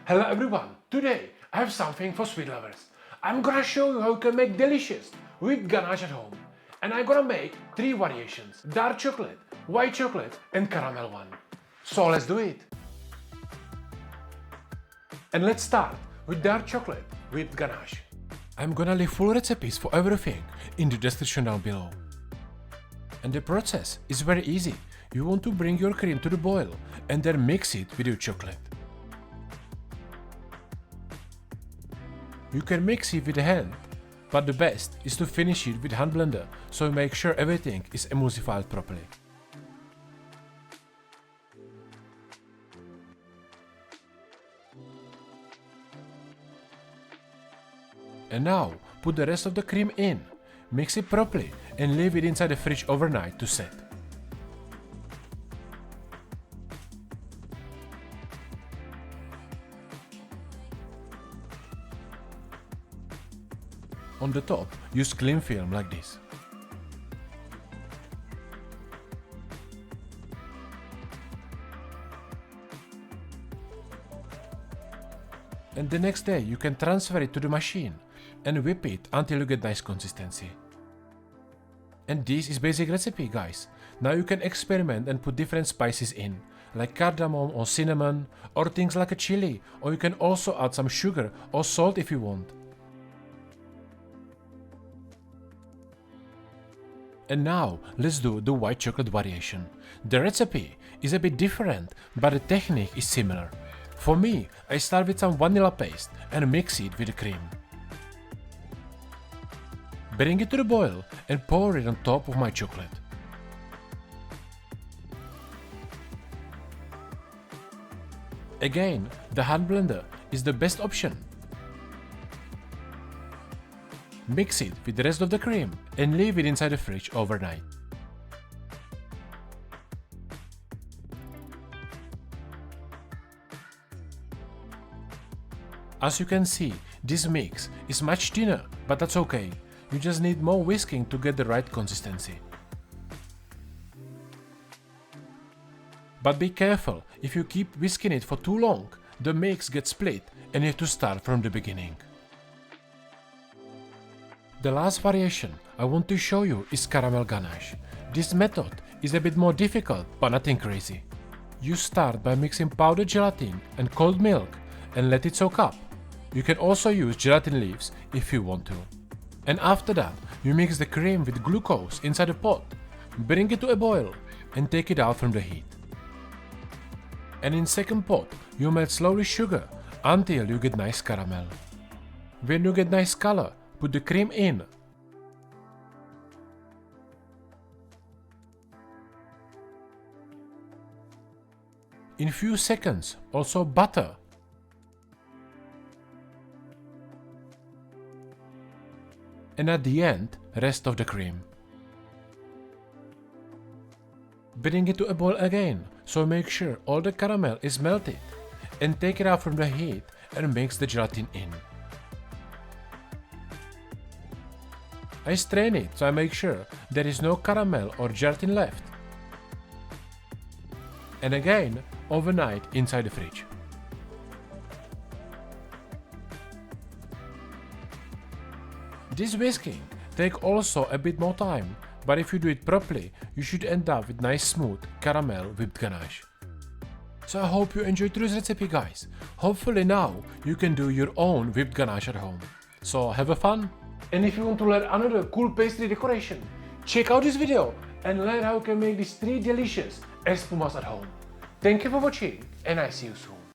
Hello everyone, today I have something for sweet lovers. I'm gonna show you how you can make delicious whipped ganache at home. And I'm gonna make 3 variations: dark chocolate, white chocolate and caramel one. So let's do it! And let's start with dark chocolate whipped ganache. I'm gonna leave full recipes for everything in the description down below. And the process is very easy. You want to bring your cream to the boil and then mix it with your chocolate. You can mix it with a hand, but the best is to finish it with hand blender, so make sure everything is emulsified properly. And now put the rest of the cream in, mix it properly and leave it inside the fridge overnight to set. On the top, use cling film like this. And the next day you can transfer it to the machine and whip it until you get nice consistency. And this is basic recipe, guys. Now you can experiment and put different spices in, like cardamom or cinnamon, or things like a chili, or you can also add some sugar or salt if you want. And now let's do the white chocolate variation. The recipe is a bit different, but the technique is similar. For me, I start with some vanilla paste and mix it with the cream. Bring it to the boil and pour it on top of my chocolate. Again, the hand blender is the best option. Mix it with the rest of the cream and leave it inside the fridge overnight. As you can see, this mix is much thinner, but that's okay. You just need more whisking to get the right consistency. But be careful, if you keep whisking it for too long, the mix gets split and you have to start from the beginning. The last variation I want to show you is caramel ganache. This method is a bit more difficult, but nothing crazy. You start by mixing powdered gelatin and cold milk and let it soak up. You can also use gelatin leaves if you want to. And after that, you mix the cream with glucose inside a pot, bring it to a boil and take it out from the heat. And in second pot, you melt slowly sugar until you get nice caramel. When you get nice color, put the cream in. In few seconds, also butter. And at the end, rest of the cream. Bring it to a boil again, so make sure all the caramel is melted, and take it out from the heat and mix the gelatin in. I strain it, so I make sure there is no caramel or gelatin left. And again, overnight inside the fridge. This whisking takes also a bit more time, but if you do it properly, you should end up with nice smooth caramel whipped ganache. So I hope you enjoyed today's recipe, guys. Hopefully now you can do your own whipped ganache at home. So have a fun! And if you want to learn another cool pastry decoration, check out this video and learn how you can make these 3 delicious espumas at home. Thank you for watching and I see you soon.